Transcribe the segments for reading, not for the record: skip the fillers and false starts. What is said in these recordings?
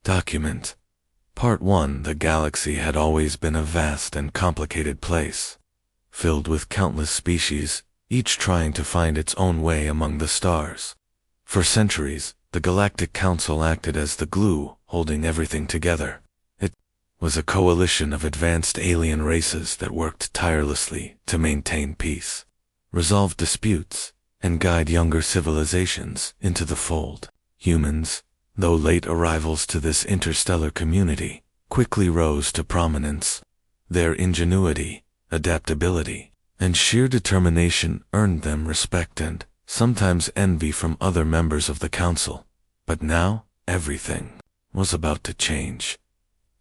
Document. Part 1. The galaxy had always been a vast and complicated place, filled with countless species, each trying to find its own way among the stars. For centuries, the Galactic Council acted as the glue, holding everything together. It was a coalition of advanced alien races that worked tirelessly to maintain peace, resolve disputes, and guide younger civilizations into the fold. Humans, though late arrivals to this interstellar community, quickly rose to prominence. Their ingenuity, adaptability, and sheer determination earned them respect and, sometimes, envy from other members of the Council. But now, everything was about to change.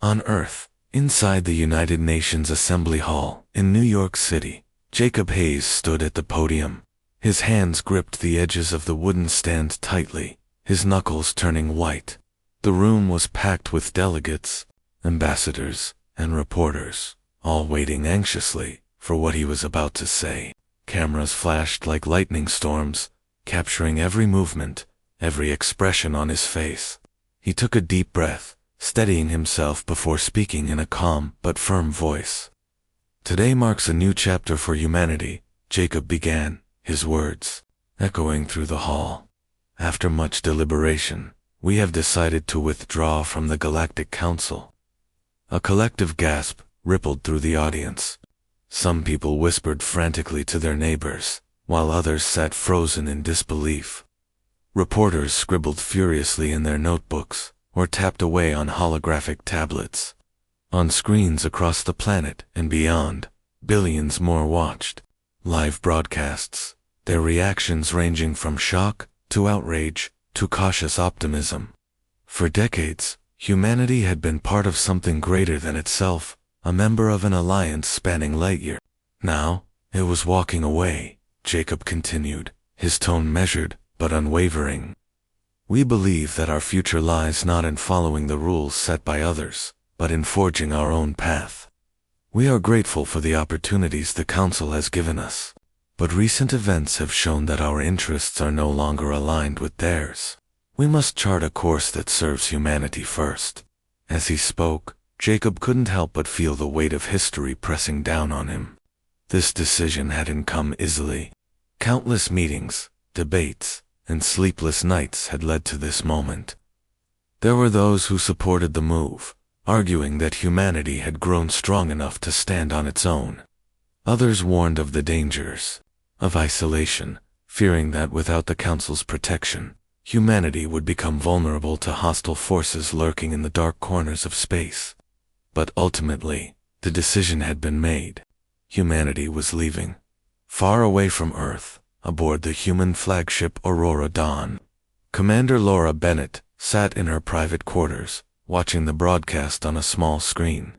On Earth, inside the United Nations Assembly Hall in New York City, Jacob Hayes stood at the podium. His hands gripped the edges of the wooden stand tightly, his knuckles turning white. The room was packed with delegates, ambassadors, and reporters, all waiting anxiously for what he was about to say. Cameras flashed like lightning storms, capturing every movement, every expression on his face. He took a deep breath, steadying himself before speaking in a calm but firm voice. "Today marks a new chapter for humanity," Jacob began, his words echoing through the hall. "After much deliberation, we have decided to withdraw from the Galactic Council." A collective gasp rippled through the audience. Some people whispered frantically to their neighbors, while others sat frozen in disbelief. Reporters scribbled furiously in their notebooks, or tapped away on holographic tablets. On screens across the planet and beyond, billions more watched. Live broadcasts, their reactions ranging from shock to outrage to cautious optimism. For decades, humanity had been part of something greater than itself, a member of an alliance spanning light years. Now, it was walking away, Jacob continued, his tone measured but unwavering. "We believe that our future lies not in following the rules set by others, but in forging our own path. We are grateful for the opportunities the Council has given us, but recent events have shown that our interests are no longer aligned with theirs. We must chart a course that serves humanity first." As he spoke, Jacob couldn't help but feel the weight of history pressing down on him. This decision hadn't come easily. Countless meetings, debates, and sleepless nights had led to this moment. There were those who supported the move, arguing that humanity had grown strong enough to stand on its own. Others warned of the dangers of isolation, fearing that without the Council's protection, humanity would become vulnerable to hostile forces lurking in the dark corners of space. But ultimately, the decision had been made. Humanity was leaving. Far away from Earth, aboard the human flagship Aurora Dawn. Commander Laura Bennett sat in her private quarters, watching the broadcast on a small screen.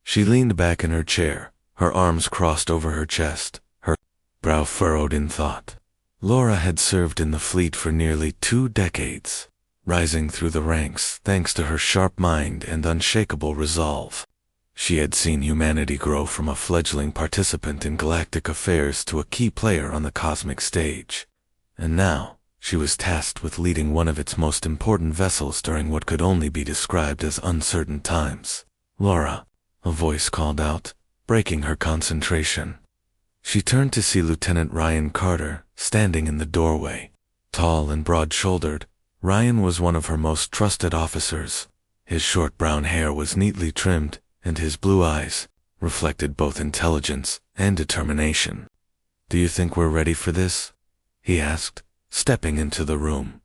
She leaned back in her chair, her arms crossed over her chest, her brow furrowed in thought. Laura had served in the fleet for nearly 2 decades, rising through the ranks thanks to her sharp mind and unshakable resolve. She had seen humanity grow from a fledgling participant in galactic affairs to a key player on the cosmic stage. And now, she was tasked with leading one of its most important vessels during what could only be described as uncertain times. "Laura," a voice called out, breaking her concentration. She turned to see Lieutenant Ryan Carter standing in the doorway. Tall and broad-shouldered, Ryan was one of her most trusted officers. His short brown hair was neatly trimmed, and his blue eyes reflected both intelligence and determination. "Do you think we're ready for this?" he asked, stepping into the room.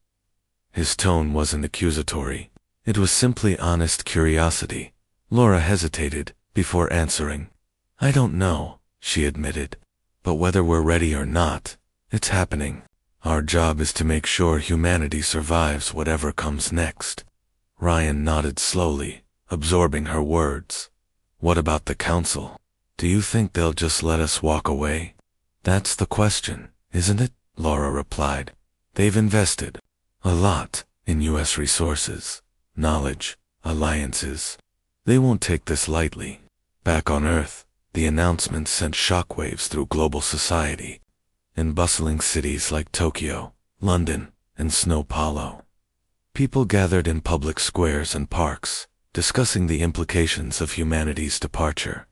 His tone wasn't accusatory. It was simply honest curiosity. Laura hesitated before answering. "I don't know," she admitted. "But whether we're ready or not, it's happening. Our job is to make sure humanity survives whatever comes next." Ryan nodded slowly, absorbing her words. "What about the Council? Do you think they'll just let us walk away?" "That's the question, isn't it?" Laura replied. "They've invested a lot in U.S. resources, knowledge, alliances. They won't take this lightly." Back on Earth, the announcement sent shockwaves through global society. In bustling cities like Tokyo, London, and Sao Paulo, People gathered in public squares and parks, discussing the implications of humanity's departure.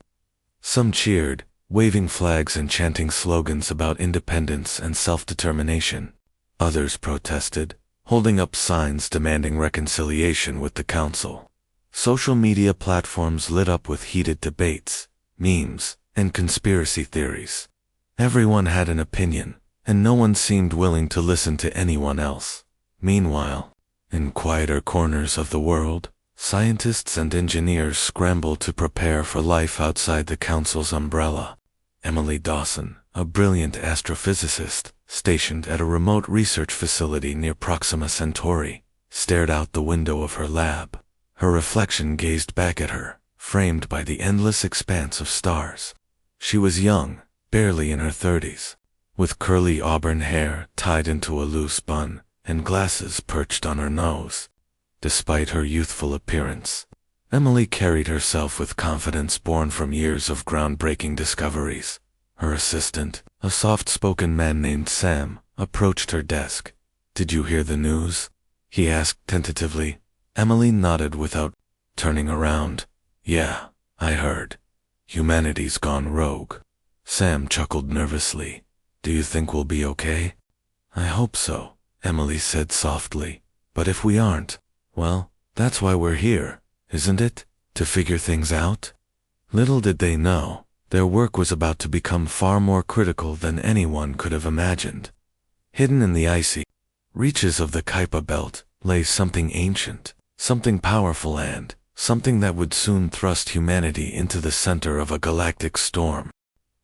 Some cheered, waving flags and chanting slogans about independence and self-determination. Others protested, holding up signs demanding reconciliation with the council. Social media platforms lit up with heated debates, memes, and conspiracy theories. Everyone had an opinion, and no one seemed willing to listen to anyone else. Meanwhile, in quieter corners of the world, scientists and engineers scrambled to prepare for life outside the council's umbrella. Emily Dawson, a brilliant astrophysicist, stationed at a remote research facility near Proxima Centauri, stared out the window of her lab. Her reflection gazed back at her, framed by the endless expanse of stars. She was young, barely in her 30s, with curly auburn hair tied into a loose bun and glasses perched on her nose. Despite her youthful appearance, Emily carried herself with confidence born from years of groundbreaking discoveries. Her assistant, a soft-spoken man named Sam, approached her desk. "Did you hear the news?" he asked tentatively. Emily nodded without turning around. "Yeah, I heard. Humanity's gone rogue." Sam chuckled nervously. "Do you think we'll be okay?" "I hope so," Emily said softly. "But if we aren't, well, that's why we're here, isn't it? To figure things out?" Little did they know, their work was about to become far more critical than anyone could have imagined. Hidden in the icy reaches of the Kuiper Belt lay something ancient, something powerful, and something that would soon thrust humanity into the center of a galactic storm.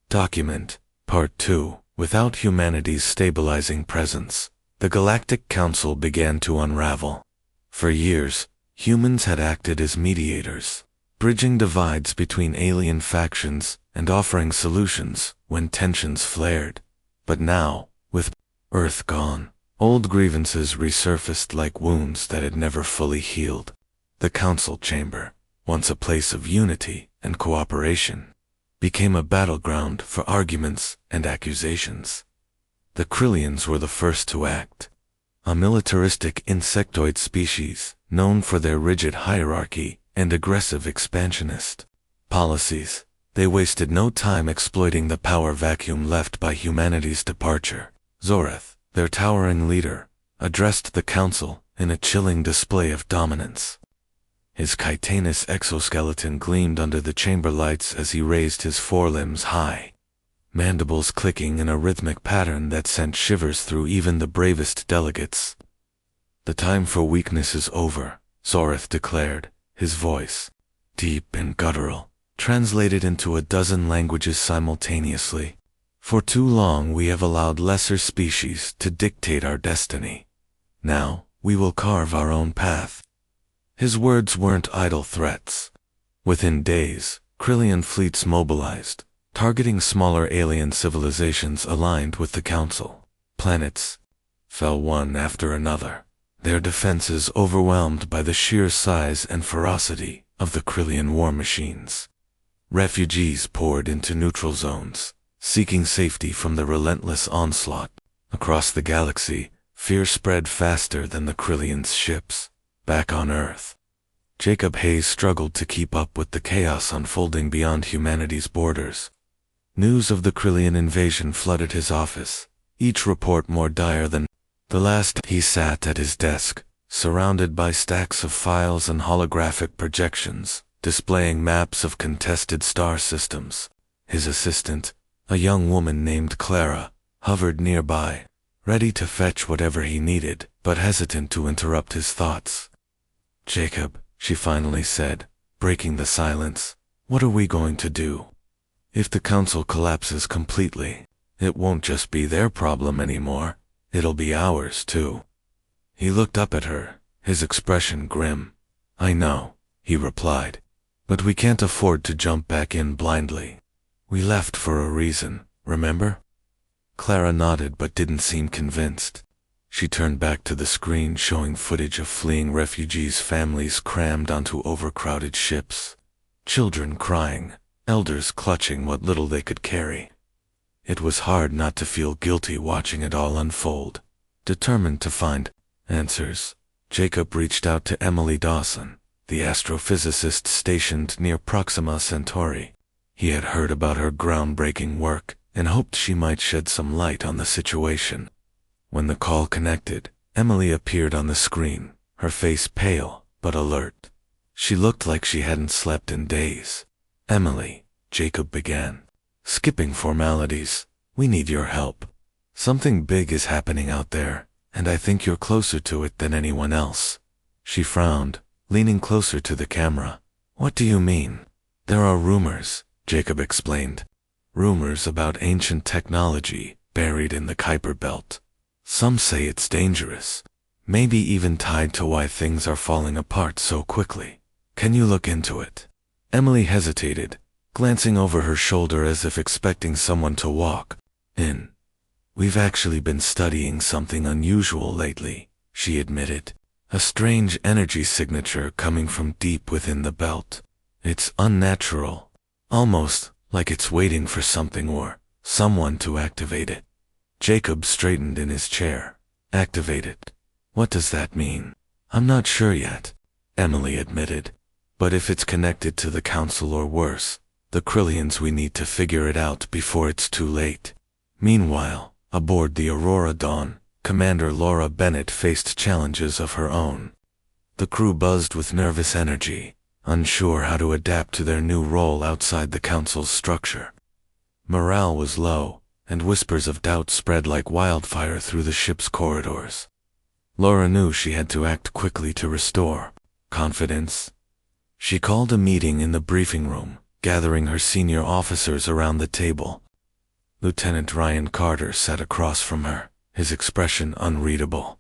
Document Part 2. Without humanity's stabilizing presence, the Galactic Council began to unravel. For years, humans had acted as mediators, bridging divides between alien factions and offering solutions when tensions flared. But now, with Earth gone, old grievances resurfaced like wounds that had never fully healed. The council chamber, once a place of unity and cooperation, became a battleground for arguments and accusations. The Krillians were the first to act. A militaristic insectoid species known for their rigid hierarchy and aggressive expansionist policies, they wasted no time exploiting the power vacuum left by humanity's departure. Zoreth, their towering leader, addressed the council in a chilling display of dominance. His chitinous exoskeleton gleamed under the chamber lights as he raised his forelimbs high, mandibles clicking in a rhythmic pattern that sent shivers through even the bravest delegates. "The time for weakness is over," Zoreth declared, his voice, deep and guttural, translated into a dozen languages simultaneously. "For too long we have allowed lesser species to dictate our destiny. Now, we will carve our own path." His words weren't idle threats. Within days, Krillian fleets mobilized, targeting smaller alien civilizations aligned with the Council. Planets fell one after another, their defenses overwhelmed by the sheer size and ferocity of the Krillian war machines. Refugees poured into neutral zones, seeking safety from the relentless onslaught. Across the galaxy, fear spread faster than the Krillians' ships. Back on Earth, Jacob Hayes struggled to keep up with the chaos unfolding beyond humanity's borders. News of the Krillian invasion flooded his office, each report more dire than the last. He sat at his desk, surrounded by stacks of files and holographic projections, displaying maps of contested star systems. His assistant, a young woman named Clara, hovered nearby, ready to fetch whatever he needed, but hesitant to interrupt his thoughts. "Jacob," she finally said, breaking the silence, "what are we going to do? If the council collapses completely, it won't just be their problem anymore, it'll be ours too." He looked up at her, his expression grim. "I know," he replied, "but we can't afford to jump back in blindly. We left for a reason, remember?" Clara nodded but didn't seem convinced. She turned back to the screen showing footage of fleeing refugees' families crammed onto overcrowded ships. Children crying, elders clutching what little they could carry. It was hard not to feel guilty watching it all unfold, determined to find answers, Jacob reached out to Emily Dawson, the astrophysicist stationed near Proxima Centauri. He had heard about her groundbreaking work and hoped she might shed some light on the situation. When the call connected, Emily appeared on the screen, her face pale but alert. She looked like she hadn't slept in days. "Emily," Jacob began, skipping formalities, "we need your help. Something big is happening out there, and I think you're closer to it than anyone else." She frowned, leaning closer to the camera. "What do you mean?" "There are rumors," Jacob explained. "Rumors about ancient technology buried in the Kuiper Belt. Some say it's dangerous, maybe even tied to why things are falling apart so quickly. Can you look into it?" Emily hesitated, glancing over her shoulder as if expecting someone to walk in. "We've actually been studying something unusual lately," she admitted. "A strange energy signature coming from deep within the belt. It's unnatural, almost like it's waiting for something or someone to activate it." Jacob straightened in his chair. "Activate it? What does that mean?" "I'm not sure yet," Emily admitted. "But if it's connected to the Council or worse, the Krillians, we need to figure it out before it's too late." Meanwhile, aboard the Aurora Dawn, Commander Laura Bennett faced challenges of her own. The crew buzzed with nervous energy, unsure how to adapt to their new role outside the Council's structure. Morale was low, and whispers of doubt spread like wildfire through the ship's corridors. Laura knew she had to act quickly to restore confidence. She called a meeting in the briefing room, gathering her senior officers around the table. Lieutenant Ryan Carter sat across from her, his expression unreadable.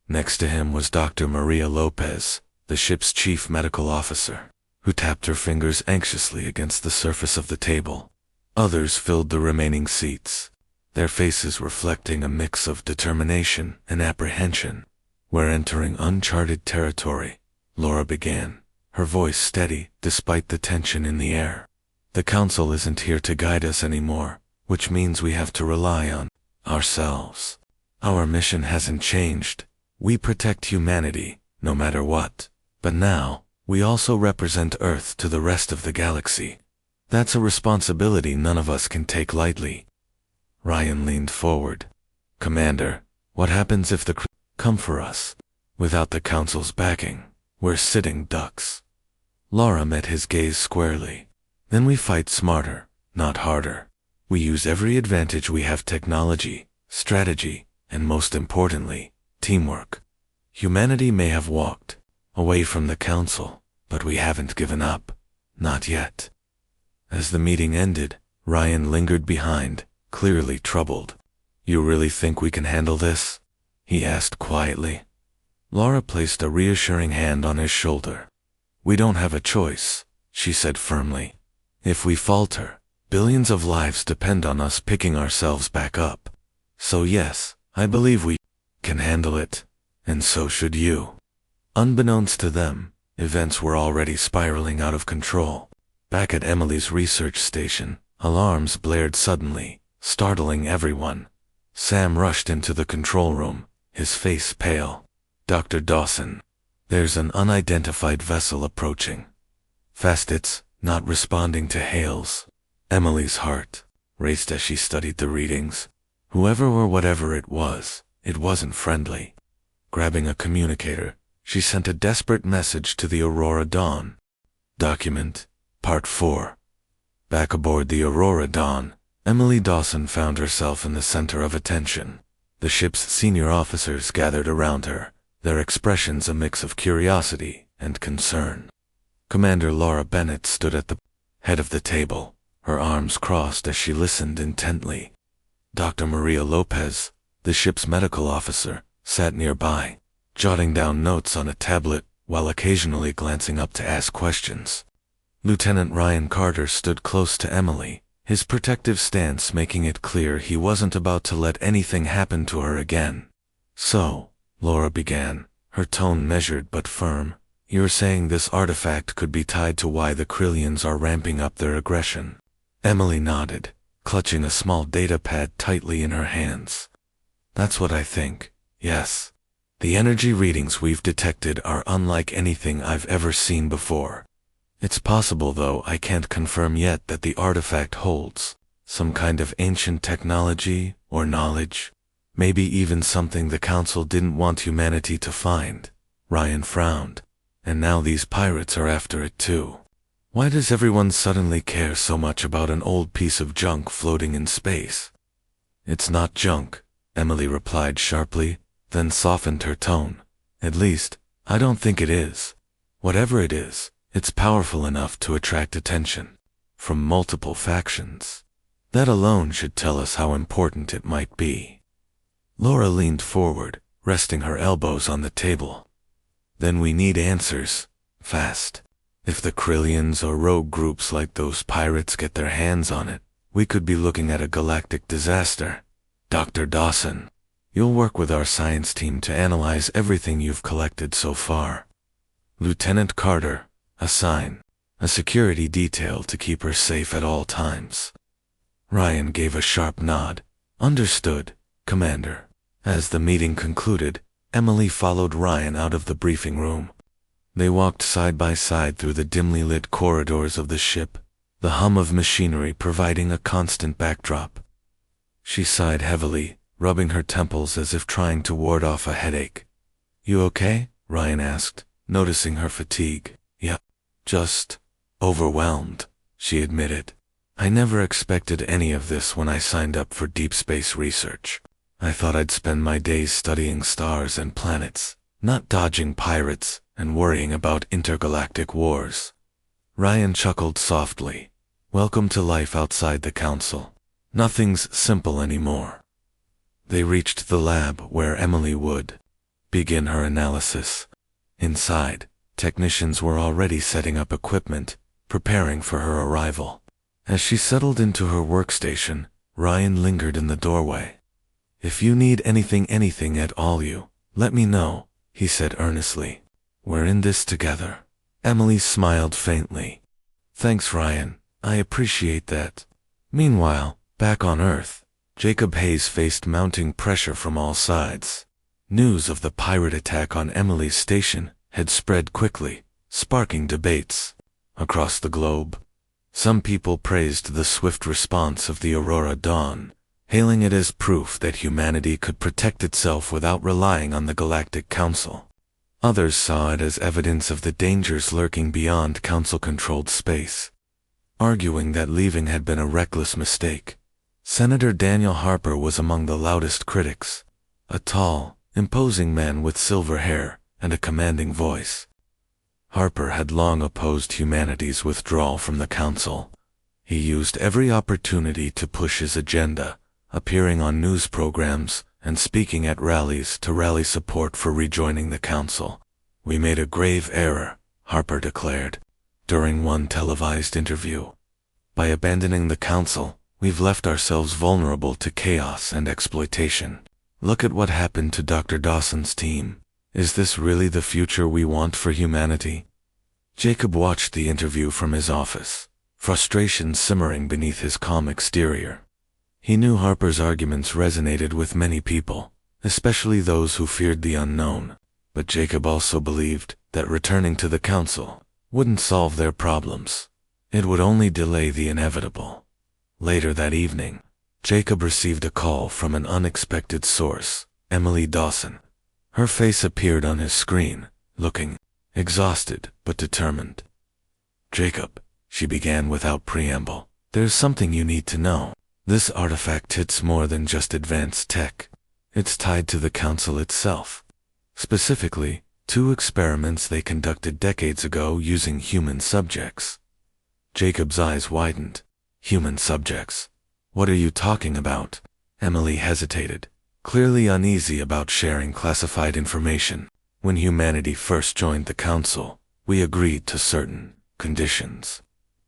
Next to him was Dr. Maria Lopez, the ship's chief medical officer, who tapped her fingers anxiously against the surface of the table. Others filled the remaining seats, their faces reflecting a mix of determination and apprehension. "We're entering uncharted territory," Laura began, her voice steady despite the tension in the air. "The Council isn't here to guide us anymore, which means we have to rely on ourselves. Our mission hasn't changed. We protect humanity, no matter what. But now, we also represent Earth to the rest of the galaxy. That's a responsibility none of us can take lightly." Ryan leaned forward. "Commander, what happens if the crew come for us? Without the Council's backing, we're sitting ducks." Laura met his gaze squarely. "Then we fight smarter, not harder. We use every advantage we have: technology, strategy, and most importantly, teamwork. Humanity may have walked away from the Council, but we haven't given up. Not yet." As the meeting ended, Ryan lingered behind, clearly troubled. "You really think we can handle this?" he asked quietly. Laura placed a reassuring hand on his shoulder. "We don't have a choice," she said firmly. "If we falter, billions of lives depend on us picking ourselves back up. So yes, I believe we can handle it, and so should you." Unbeknownst to them, events were already spiraling out of control. Back at Emily's research station, alarms blared suddenly, startling everyone. Sam rushed into the control room, his face pale. "Dr. Dawson, there's an unidentified vessel approaching." "Fast, it's not responding to hails." Emily's heart raced as she studied the readings. Whoever or whatever it wasn't friendly. Grabbing a communicator, she sent a desperate message to the Aurora Dawn. Document, Part 4. Back aboard the Aurora Dawn, Emily Dawson found herself in the center of attention. The ship's senior officers gathered around her, their expressions a mix of curiosity and concern. Commander Laura Bennett stood at the head of the table, her arms crossed as she listened intently. Dr. Maria Lopez, the ship's medical officer, sat nearby, jotting down notes on a tablet while occasionally glancing up to ask questions. Lieutenant Ryan Carter stood close to Emily, his protective stance making it clear he wasn't about to let anything happen to her again. "So," Laura began, her tone measured but firm, "you're saying this artifact could be tied to why the Krillians are ramping up their aggression?" Emily nodded, clutching a small data pad tightly in her hands. "That's what I think, yes. The energy readings we've detected are unlike anything I've ever seen before. It's possible, though I can't confirm yet, that the artifact holds some kind of ancient technology or knowledge, maybe even something the Council didn't want humanity to find. Ryan frowned. And now these pirates are after it too. Why does everyone suddenly care so much about an old piece of junk floating in space? It's not junk, Emily replied sharply, then softened her tone. At least, I don't think it is. Whatever it is, it's powerful enough to attract attention from multiple factions. That alone should tell us how important it might be. Laura leaned forward, resting her elbows on the table. Then we need answers, fast. If the Krillians or rogue groups like those pirates get their hands on it, we could be looking at a galactic disaster. Dr. Dawson, you'll work with our science team to analyze everything you've collected so far. Lieutenant Carter, assign a security detail to keep her safe at all times. Ryan gave a sharp nod. Understood, Commander. As the meeting concluded, Emily followed Ryan out of the briefing room. They walked side by side through the dimly lit corridors of the ship, the hum of machinery providing a constant backdrop. She sighed heavily, rubbing her temples as if trying to ward off a headache. You okay? Ryan asked, noticing her fatigue. Yeah, just overwhelmed, she admitted. I never expected any of this when I signed up for deep space research. I thought I'd spend my days studying stars and planets, not dodging pirates and worrying about intergalactic wars. Ryan chuckled softly. Welcome to life outside the Council. Nothing's simple anymore. They reached the lab where Emily would begin her analysis. Inside, technicians were already setting up equipment, preparing for her arrival. As she settled into her workstation, Ryan lingered in the doorway. If you need anything at all, let me know, he said earnestly. We're in this together. Emily smiled faintly. Thanks, Ryan. I appreciate that. Meanwhile, back on Earth, Jacob Hayes faced mounting pressure from all sides. News of the pirate attack on Emily's station had spread quickly, sparking debates across the globe. Some people praised the swift response of the Aurora Dawn, hailing it as proof that humanity could protect itself without relying on the Galactic Council. Others saw it as evidence of the dangers lurking beyond Council-controlled space, arguing that leaving had been a reckless mistake. Senator Daniel Harper was among the loudest critics, a tall, imposing man with silver hair and a commanding voice. Harper had long opposed humanity's withdrawal from the Council. He used every opportunity to push his agenda, appearing on news programs and speaking at rallies to rally support for rejoining the Council. We made a grave error, Harper declared, during one televised interview. By abandoning the Council, we've left ourselves vulnerable to chaos and exploitation. Look at what happened to Dr. Dawson's team. Is this really the future we want for humanity? Jacob watched the interview from his office, frustration simmering beneath his calm exterior. He knew Harper's arguments resonated with many people, especially those who feared the unknown, but Jacob also believed that returning to the Council wouldn't solve their problems. It would only delay the inevitable. Later that evening, Jacob received a call from an unexpected source, Emily Dawson. Her face appeared on his screen, looking exhausted but determined. Jacob, she began without preamble, there's something you need to know. This artifact hits more than just advanced tech. It's tied to the Council itself. Specifically, 2 experiments they conducted decades ago using human subjects. Jacob's eyes widened. Human subjects? What are you talking about? Emily hesitated, clearly uneasy about sharing classified information. When humanity first joined the Council, we agreed to certain conditions.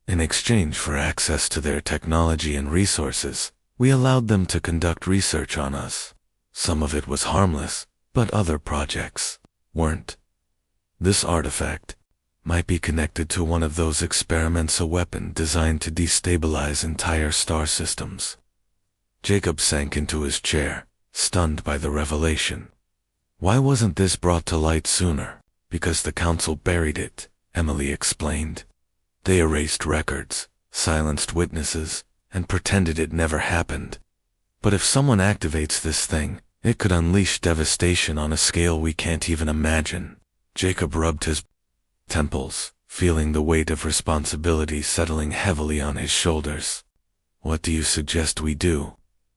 In exchange for access to their technology and resources, we allowed them to conduct research on us. Some of it was harmless, but other projects weren't. This artifact might be connected to one of those experiments, a weapon designed to destabilize entire star systems. Jacob sank into his chair, stunned by the revelation. Why wasn't this brought to light sooner? Because the council buried it, Emily explained. They erased records, silenced witnesses, and pretended it never happened. But if someone activates this thing, it could unleash devastation on a scale we can't even imagine. Jacob rubbed his temples, feeling the weight of responsibility settling heavily on his shoulders. What do you suggest we do?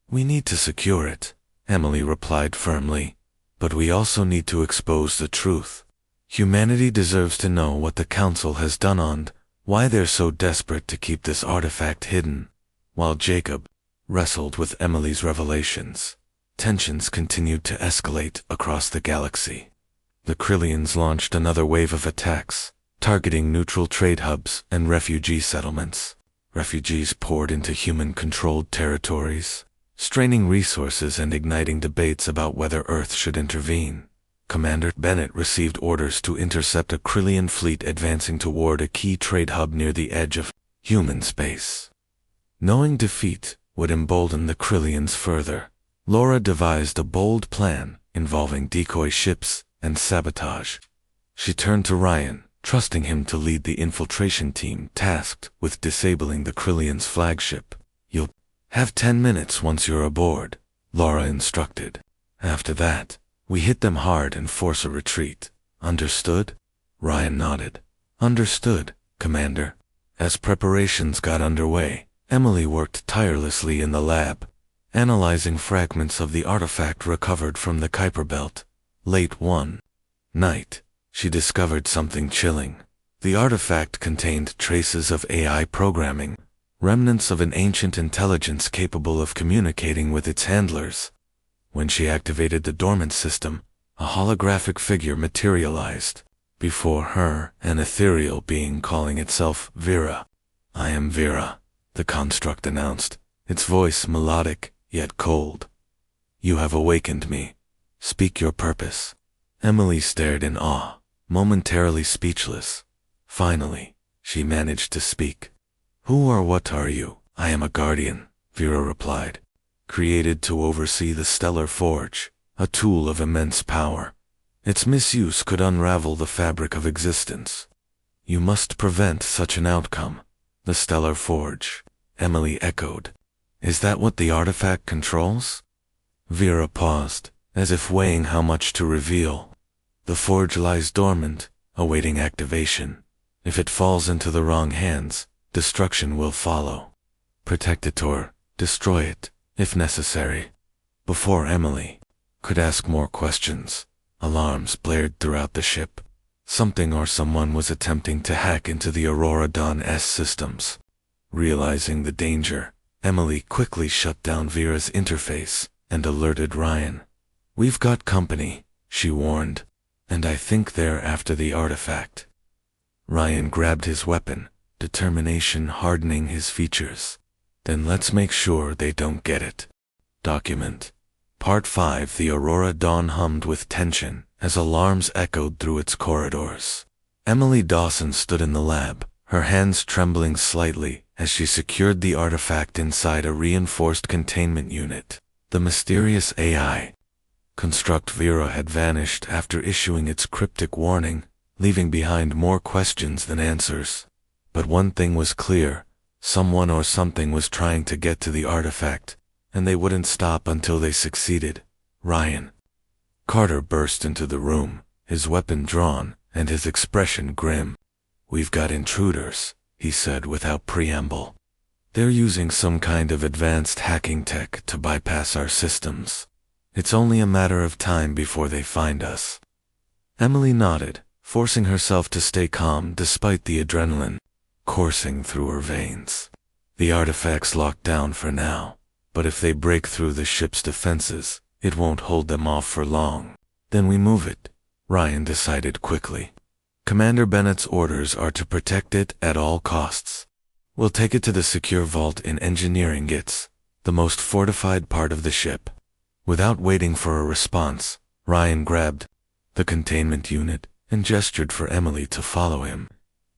We need to secure it, Emily replied firmly. But we also need to expose the truth. Humanity deserves to know what the council has done and why they're so desperate to keep this artifact hidden. While Jacob wrestled with Emily's revelations, tensions continued to escalate across the galaxy. The Krillians launched another wave of attacks, targeting neutral trade hubs and refugee settlements. Refugees poured into human-controlled territories, straining resources and igniting debates about whether Earth should intervene. Commander Bennett received orders to intercept a Krillian fleet advancing toward a key trade hub near the edge of human space. Knowing defeat would embolden the Krillians further, Laura devised a bold plan involving decoy ships and sabotage. She turned to Ryan, trusting him to lead the infiltration team tasked with disabling the Krillians' flagship. You'll have 10 minutes once you're aboard, Laura instructed. After that, we hit them hard and force a retreat. Understood? Ryan nodded. Understood, Commander. As preparations got underway, Emily worked tirelessly in the lab, analyzing fragments of the artifact recovered from the Kuiper Belt. Late one night, she discovered something chilling. The artifact contained traces of AI programming, remnants of an ancient intelligence capable of communicating with its handlers. When she activated the dormant system, a holographic figure materialized before her, an ethereal being calling itself Vera. I am Vera, the construct announced, its voice melodic yet cold. You have awakened me. Speak your purpose. Emily stared in awe, momentarily speechless. Finally, she managed to speak. Who or what are you? I am a guardian, Vera replied. Created to oversee the Stellar Forge, a tool of immense power. Its misuse could unravel the fabric of existence. You must prevent such an outcome. The Stellar Forge, Emily echoed. Is that what the artifact controls? Vera paused, as if weighing how much to reveal. The forge lies dormant, awaiting activation. If it falls into the wrong hands, destruction will follow. Protect it or destroy it, if necessary. Before Emily could ask more questions, alarms blared throughout the ship. Something or someone was attempting to hack into the Aurora Dawn's systems. Realizing the danger, Emily quickly shut down Vera's interface and alerted Ryan. We've got company, she warned, and I think they're after the artifact. Ryan grabbed his weapon, determination hardening his features. Then let's make sure they don't get it. Document. Part 5. The Aurora Dawn hummed with tension as alarms echoed through its corridors. Emily Dawson stood in the lab, her hands trembling slightly as she secured the artifact inside a reinforced containment unit. The mysterious AI construct Vera had vanished after issuing its cryptic warning, leaving behind more questions than answers. But one thing was clear. Someone or something was trying to get to the artifact, and they wouldn't stop until they succeeded. Ryan Carter burst into the room, his weapon drawn and his expression grim. We've got intruders, he said without preamble. They're using some kind of advanced hacking tech to bypass our systems. It's only a matter of time before they find us. Emily nodded, forcing herself to stay calm despite the adrenaline coursing through her veins. The artifact's locked down for now, but if they break through the ship's defenses, it won't hold them off for long. Then we move it, Ryan decided quickly. Commander Bennett's orders are to protect it at all costs. We'll take it to the secure vault in Engineering It's, the most fortified part of the ship. Without waiting for a response, Ryan grabbed the containment unit and gestured for Emily to follow him.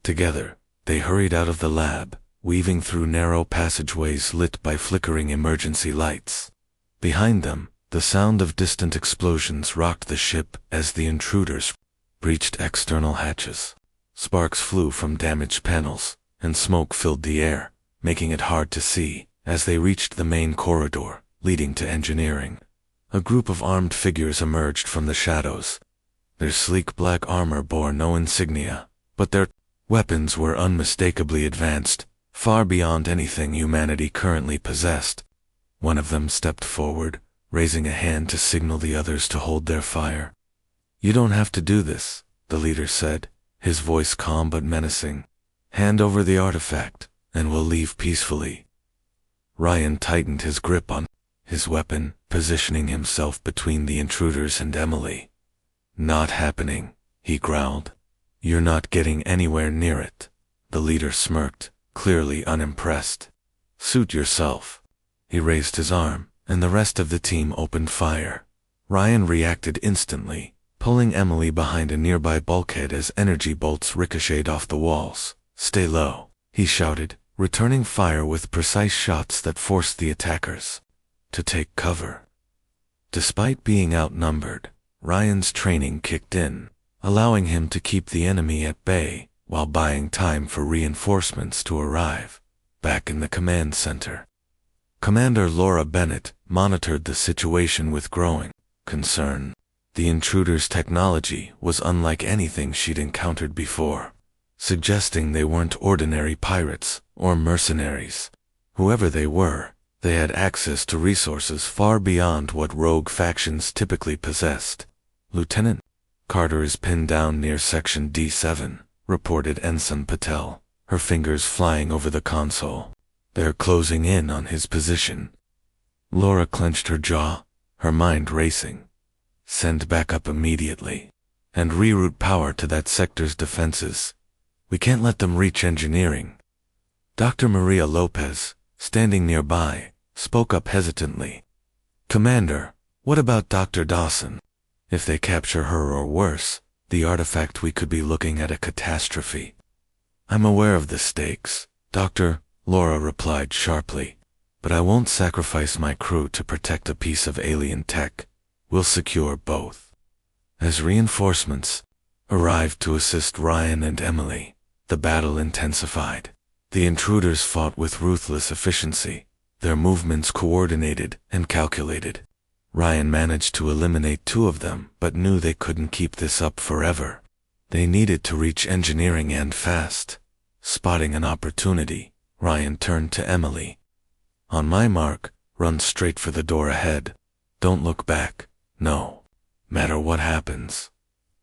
Together, they hurried out of the lab, weaving through narrow passageways lit by flickering emergency lights. Behind them, The sound of distant explosions rocked the ship as the intruders breached external hatches. Sparks flew from damaged panels, and smoke filled the air, making it hard to see as they reached the main corridor leading to engineering. A group of armed figures emerged from the shadows. Their sleek black armor bore no insignia, but their weapons were unmistakably advanced, far beyond anything humanity currently possessed. One of them stepped forward, raising a hand to signal the others to hold their fire. "You don't have to do this," the leader said, his voice calm but menacing. "Hand over the artifact, and we'll leave peacefully." Ryan tightened his grip on his weapon, positioning himself between the intruders and Emily. "Not happening," he growled. "You're not getting anywhere near it." The leader smirked, clearly unimpressed. "Suit yourself." He raised his arm, and the rest of the team opened fire. Ryan reacted instantly, pulling Emily behind a nearby bulkhead as energy bolts ricocheted off the walls. "Stay low," he shouted, returning fire with precise shots that forced the attackers to take cover. Despite being outnumbered, Ryan's training kicked in, allowing him to keep the enemy at bay while buying time for reinforcements to arrive. Back in the command center, Commander Laura Bennett monitored the situation with growing concern. The intruders' technology was unlike anything she'd encountered before, suggesting they weren't ordinary pirates or mercenaries. Whoever they were, they had access to resources far beyond what rogue factions typically possessed. "Lieutenant Carter is pinned down near Section D7, reported Ensign Patel, her fingers flying over the console. "They're closing in on his position." Laura clenched her jaw, her mind racing. "Send backup immediately, and reroute power to that sector's defenses. We can't let them reach engineering." Dr. Maria Lopez, standing nearby, spoke up hesitantly. "Commander, what about Dr. Dawson? If they capture her or worse, the artifact, we could be looking at a catastrophe." "I'm aware of the stakes, Doctor," Laura replied sharply, "but I won't sacrifice my crew to protect a piece of alien tech. We'll secure both." As reinforcements arrived to assist Ryan and Emily, the battle intensified. The intruders fought with ruthless efficiency, their movements coordinated and calculated. Ryan managed to eliminate 2 of them, but knew they couldn't keep this up forever. They needed to reach engineering and fast. Spotting an opportunity, Ryan turned to Emily. "On my mark, run straight for the door ahead. Don't look back, no matter what happens."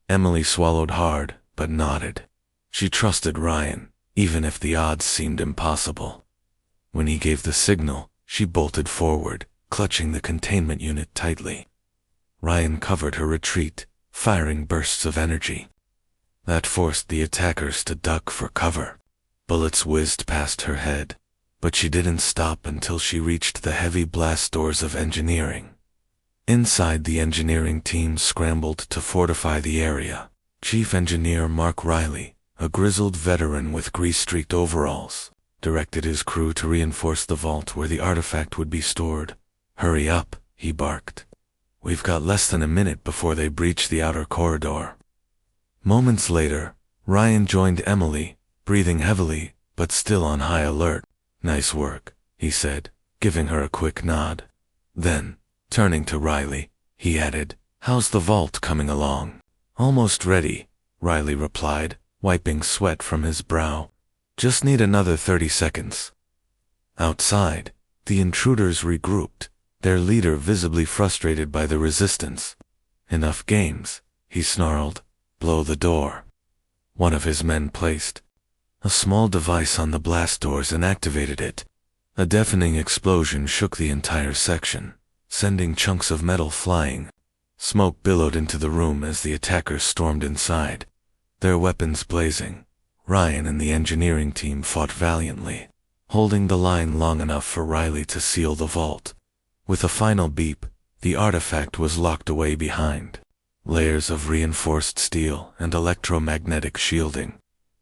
Emily swallowed hard, but nodded. She trusted Ryan, even if the odds seemed impossible. When he gave the signal, she bolted forward, clutching the containment unit tightly. Ryan covered her retreat, firing bursts of energy. That forced the attackers to duck for cover. Bullets whizzed past her head, but she didn't stop until she reached the heavy blast doors of engineering. Inside, the engineering team scrambled to fortify the area. Chief Engineer Mark Riley, a grizzled veteran with grease-streaked overalls, directed his crew to reinforce the vault where the artifact would be stored. "Hurry up," he barked. "We've got less than a minute before they breach the outer corridor." Moments later, Ryan joined Emily, breathing heavily, but still on high alert. "Nice work," he said, giving her a quick nod. Then, turning to Riley, he added, "How's the vault coming along?" "Almost ready," Riley replied, wiping sweat from his brow. "Just need another 30 seconds. Outside, the intruders regrouped, their leader visibly frustrated by the resistance. "Enough games," he snarled. "Blow the door." One of his men placed a small device on the blast doors and activated it. A deafening explosion shook the entire section, sending chunks of metal flying. Smoke billowed into the room as the attackers stormed inside, their weapons blazing. Ryan and the engineering team fought valiantly, holding the line long enough for Riley to seal the vault. With a final beep, the artifact was locked away behind layers of reinforced steel and electromagnetic shielding.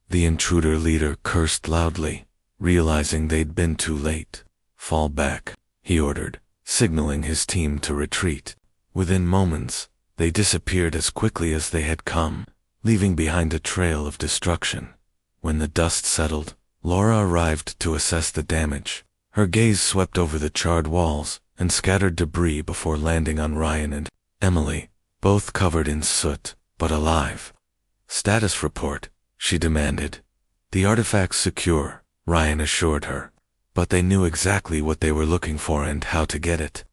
The intruder leader cursed loudly, realizing they'd been too late. "Fall back," he ordered, signaling his team to retreat. Within moments, they disappeared as quickly as they had come, leaving behind a trail of destruction. When the dust settled, Laura arrived to assess the damage. Her gaze swept over the charred walls and scattered debris before landing on Ryan and Emily, both covered in soot, but alive. "Status report," she demanded. "The artifact's secure," Ryan assured her, but they knew exactly what they were looking for and how to get it.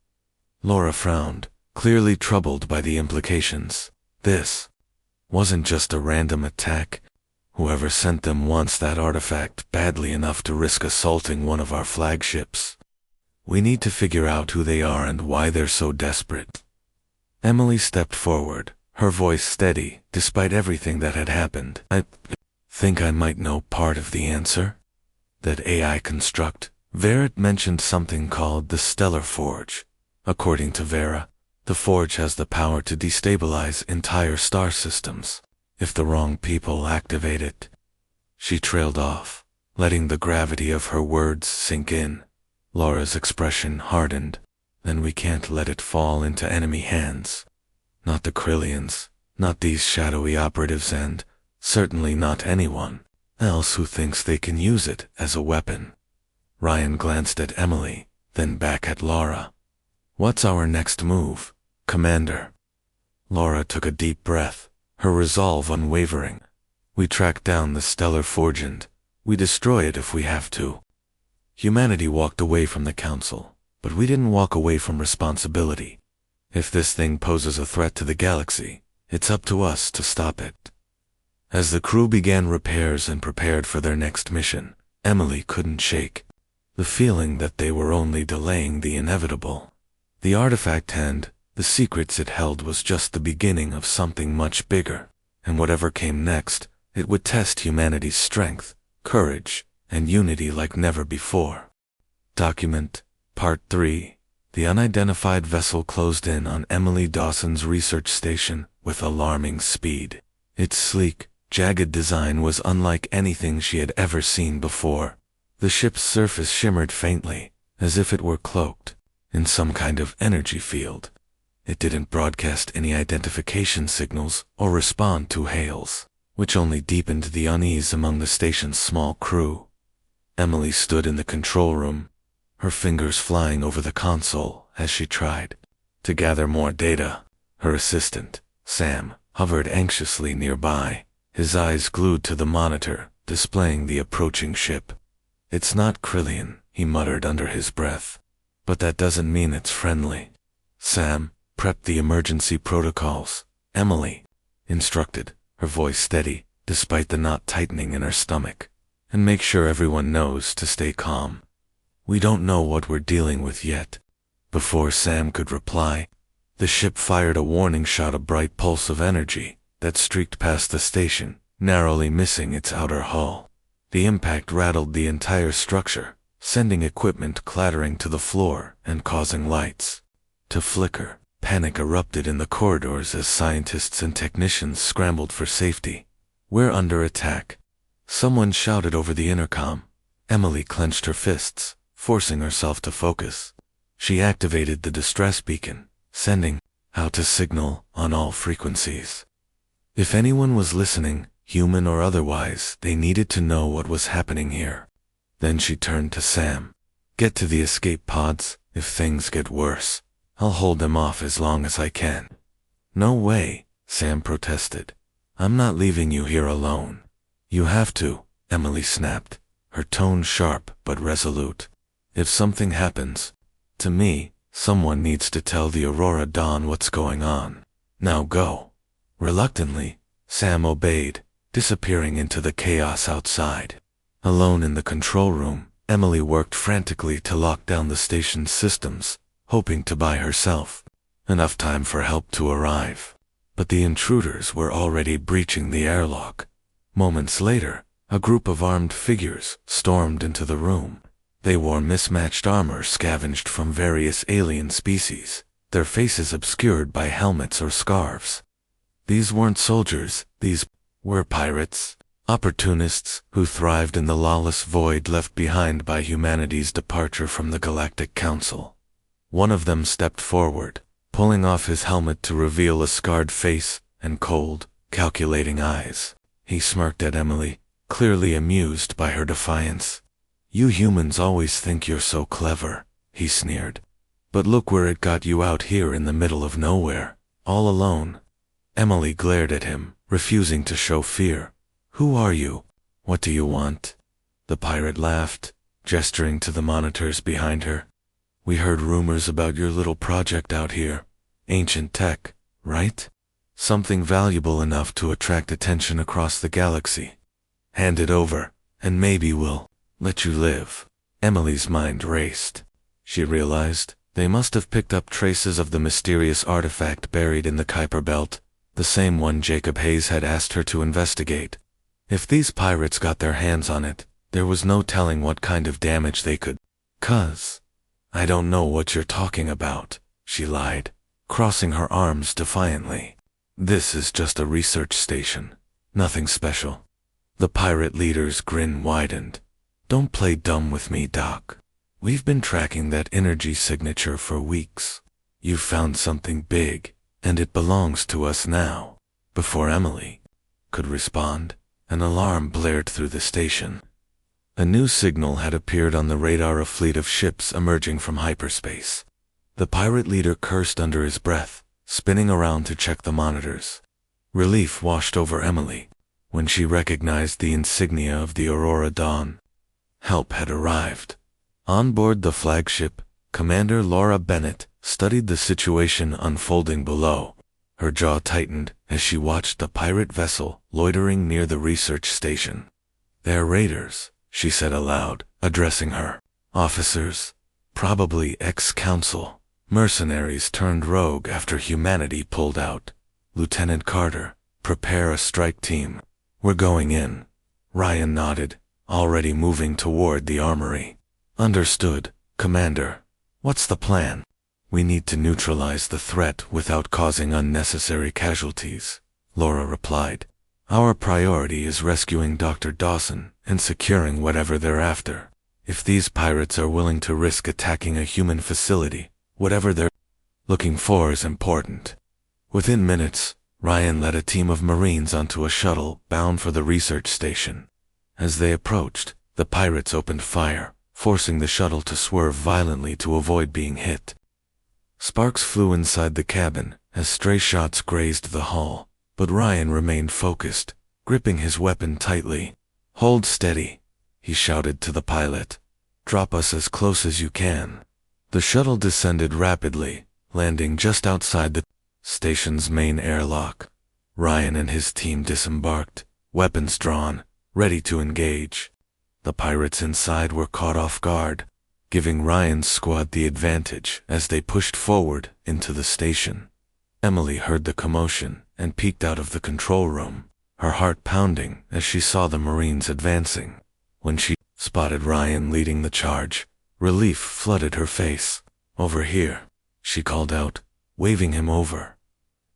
Laura frowned, clearly troubled by the implications. This wasn't just a random attack. Whoever sent them wants that artifact badly enough to risk assaulting one of our flagships. We need to figure out who they are and why they're so desperate. Emily stepped forward, her voice steady, despite everything that had happened. "I think I might know part of the answer." That AI construct, Verret mentioned something called the Stellar Forge. According to Vera, the Forge has the power to destabilize entire star systems if the wrong people activate it. She trailed off, letting the gravity of her words sink in. Laura's expression hardened. "Then we can't let it fall into enemy hands. Not the Krillians, not these shadowy operatives, and certainly not anyone else who thinks they can use it as a weapon." Ryan glanced at Emily, then back at Laura. "What's our next move, Commander?" Laura took a deep breath, her resolve unwavering. "We track down the Stellar Forge and we destroy it if we have to." Humanity walked away from the Council, but we didn't walk away from responsibility. If this thing poses a threat to the galaxy, it's up to us to stop it. As the crew began repairs and prepared for their next mission, Emily couldn't shake the feeling that they were only delaying the inevitable. The artifact and the secrets it held was just the beginning of something much bigger, and whatever came next, it would test humanity's strength, courage, and unity like never before. Document Part 3. The unidentified vessel closed in on Emily Dawson's research station with alarming speed. Its sleek, jagged design was unlike anything she had ever seen before. The ship's surface shimmered faintly, as if it were cloaked in some kind of energy field. It didn't broadcast any identification signals or respond to hails, which only deepened the unease among the station's small crew. Emily stood in the control room, her fingers flying over the console as she tried to gather more data. Her assistant, Sam, hovered anxiously nearby, his eyes glued to the monitor, displaying the approaching ship. "It's not Krillian," he muttered under his breath. "But that doesn't mean it's friendly." "Sam, prep the emergency protocols," Emily instructed, her voice steady, despite the knot tightening in her stomach. "And make sure everyone knows to stay calm. We don't know what we're dealing with yet." Before Sam could reply, the ship fired a warning shot, a bright pulse of energy that streaked past the station, narrowly missing its outer hull. The impact rattled the entire structure, sending equipment clattering to the floor and causing lights to flicker. Panic erupted in the corridors as scientists and technicians scrambled for safety. "We're under attack," someone shouted over the intercom. Emily clenched her fists, forcing herself to focus. She activated the distress beacon, sending out a signal on all frequencies. If anyone was listening, human or otherwise, they needed to know what was happening here. Then she turned to Sam. "Get to the escape pods. If things get worse, I'll hold them off as long as I can." "No way," Sam protested. "I'm not leaving you here alone." "You have to," Emily snapped, her tone sharp but resolute. "If something happens to me, someone needs to tell the Aurora Dawn what's going on. Now go." Reluctantly, Sam obeyed, disappearing into the chaos outside. Alone in the control room, Emily worked frantically to lock down the station's systems, hoping to buy herself enough time for help to arrive. But the intruders were already breaching the airlock. Moments later, a group of armed figures stormed into the room. They wore mismatched armor scavenged from various alien species, their faces obscured by helmets or scarves. These weren't soldiers, these were pirates, opportunists who thrived in the lawless void left behind by humanity's departure from the Galactic Council. One of them stepped forward, pulling off his helmet to reveal a scarred face and cold, calculating eyes. He smirked at Emily, clearly amused by her defiance. "You humans always think you're so clever," he sneered. "But look where it got you out here in the middle of nowhere, all alone." Emily glared at him, refusing to show fear. "Who are you? What do you want?" The pirate laughed, gesturing to the monitors behind her. "We heard rumors about your little project out here. Ancient tech, right? Something valuable enough to attract attention across the galaxy. Hand it over, and maybe we'll let you live." Emily's mind raced. She realized they must have picked up traces of the mysterious artifact buried in the Kuiper Belt, the same one Jacob Hayes had asked her to investigate. If these pirates got their hands on it, there was no telling what kind of damage they could cause. "I don't know what you're talking about," she lied, crossing her arms defiantly. "This is just a research station. Nothing special." The pirate leader's grin widened. "Don't play dumb with me, Doc. We've been tracking that energy signature for weeks. You've found something big, and it belongs to us now." Before Emily could respond, an alarm blared through the station. A new signal had appeared on the radar, a fleet of ships emerging from hyperspace. The pirate leader cursed under his breath, spinning around to check the monitors. Relief washed over Emily when she recognized the insignia of the Aurora Dawn. Help had arrived. On board the flagship, Commander Laura Bennett studied the situation unfolding below. Her jaw tightened as she watched the pirate vessel loitering near the research station. "They're raiders," she said aloud, addressing her. "Officers, probably ex-council, mercenaries turned rogue after humanity pulled out. Lieutenant Carter, prepare a strike team. We're going in." Ryan nodded, already moving toward the armory. "Understood, Commander. What's the plan?" "We need to neutralize the threat without causing unnecessary casualties," Laura replied. "Our priority is rescuing Dr. Dawson and securing whatever they're after. If these pirates are willing to risk attacking a human facility, whatever they're looking for is important." Within minutes, Ryan led a team of Marines onto a shuttle bound for the research station. As they approached, the pirates opened fire, forcing the shuttle to swerve violently to avoid being hit. Sparks flew inside the cabin as stray shots grazed the hull, but Ryan remained focused, gripping his weapon tightly. "Hold steady," he shouted to the pilot. "Drop us as close as you can." The shuttle descended rapidly, landing just outside the station's main airlock. Ryan and his team disembarked, weapons drawn, ready to engage. The pirates inside were caught off guard, giving Ryan's squad the advantage as they pushed forward into the station. Emily heard the commotion and peeked out of the control room, her heart pounding as she saw the Marines advancing. When she spotted Ryan leading the charge, relief flooded her face. "Over here," she called out, waving him over.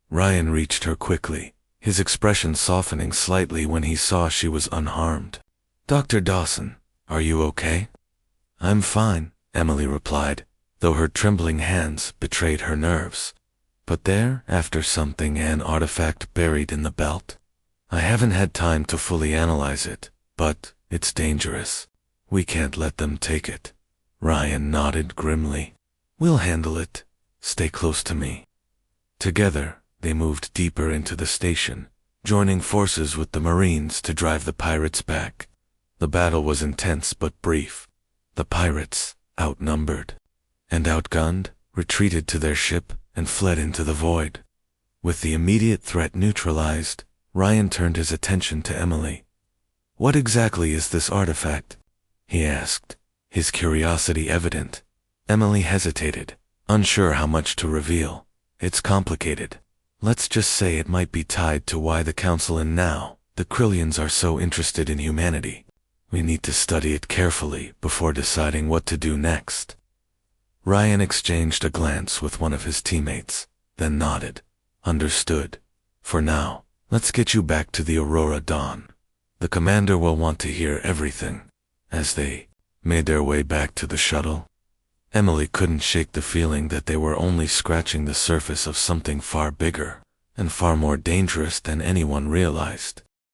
Ryan reached her quickly, his expression softening slightly when he saw she was unharmed. "Dr. Dawson, are you okay?" "I'm fine," Emily replied, though her trembling hands betrayed her nerves. "But they're after something, an artifact buried in the belt. I haven't had time to fully analyze it, but it's dangerous. We can't let them take it." Ryan nodded grimly. "We'll handle it. Stay close to me." Together, they moved deeper into the station, joining forces with the Marines to drive the pirates back. The battle was intense but brief. The pirates, outnumbered and outgunned, retreated to their ship and fled into the void. With the immediate threat neutralized, Ryan turned his attention to Emily. "What exactly is this artifact?" he asked, his curiosity evident. Emily hesitated, unsure how much to reveal. "It's complicated. Let's just say it might be tied to why the Council and now the Krillians are so interested in humanity. We need to study it carefully before deciding what to do next." Ryan exchanged a glance with one of his teammates, then nodded. "Understood. For now, let's get you back to the Aurora Dawn. The commander will want to hear everything." As they made their way back to the shuttle, Emily couldn't shake the feeling that they were only scratching the surface of something far bigger and far more dangerous than anyone realized.